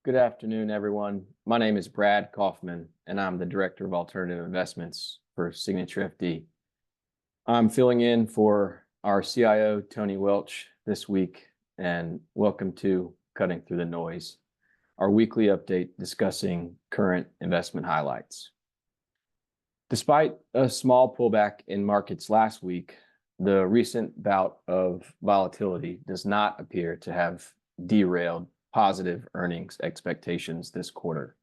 Good afternoon, everyone. My name is Brad Kaufman, and I'm the Director of Alternative Investments for Signature FD. I'm filling in for our CIO, Tony Welch, this week, and welcome to Cutting Through the Noise, our weekly update discussing current investment highlights. Despite a small pullback in markets last week, the recent bout of volatility does not appear to have derailed positive earnings expectations this quarter.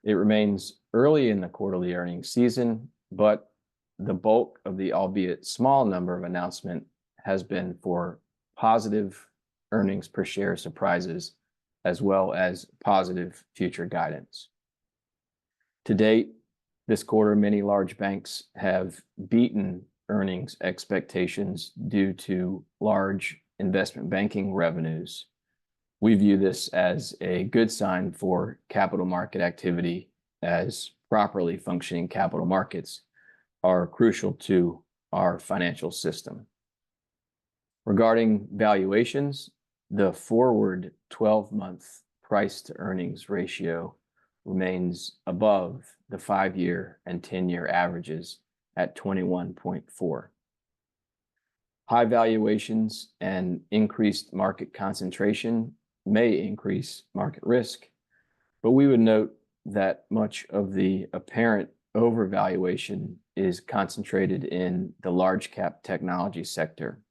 It remains early in the quarterly earnings season, but the bulk of the albeit small number of announcement has been for positive earnings per share surprises, as well as positive future guidance. To date, this quarter, many large banks have beaten earnings expectations due to large investment banking revenues. We view this as a good sign for capital market activity, as properly functioning capital markets are crucial to our financial system. Regarding valuations, the forward 12-month price to earnings ratio remains above the 5-year and 10-year averages at 21.4. High valuations and increased market concentration may increase market risk, but we would note that much of the apparent overvaluation is concentrated in the large cap technology sector.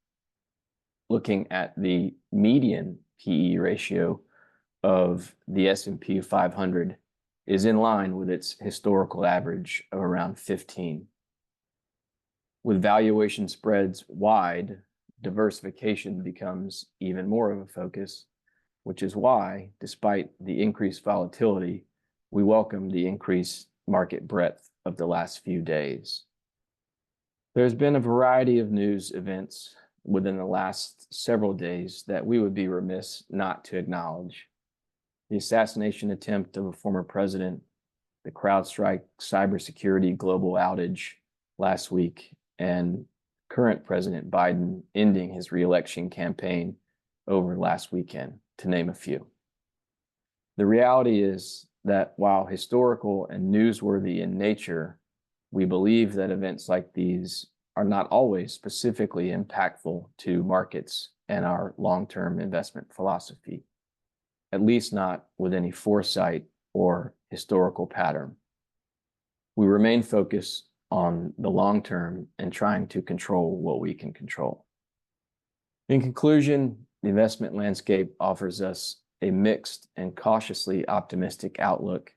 Looking at the median PE ratio of the S&P 500 is in line with its historical average of around 15. With valuation spreads wide, diversification becomes even more of a focus, which is why, despite the increased volatility, we welcome the increased market breadth of the last few days. There's been a variety of news events within the last several days that we would be remiss not to acknowledge. The assassination attempt of a former president, the CrowdStrike cybersecurity global outage last week, and current President Biden ending his re-election campaign over last weekend, to name a few. The reality is that while historical and newsworthy in nature, we believe that events like these are not always specifically impactful to markets and our long-term investment philosophy, at least not with any foresight or historical pattern. We remain focused on the long term and trying to control what we can control. In conclusion, the investment landscape offers us a mixed and cautiously optimistic outlook.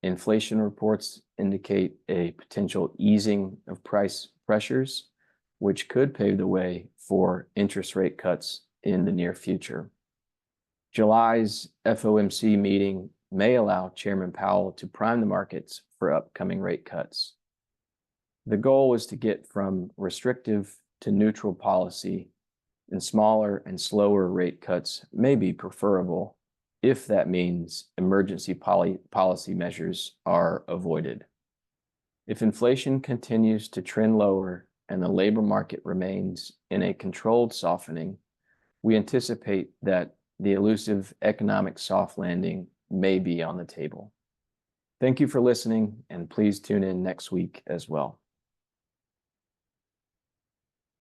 Inflation reports indicate a potential easing of price pressures, which could pave the way for interest rate cuts in the near future. July's FOMC meeting may allow Chairman Powell to prime the markets for upcoming rate cuts. The goal is to get from restrictive to neutral policy, and smaller and slower rate cuts may be preferable if that means emergency policy measures are avoided. If inflation continues to trend lower and the labor market remains in a controlled softening, we anticipate that the elusive economic soft landing may be on the table. Thank you for listening, and please tune in next week as well.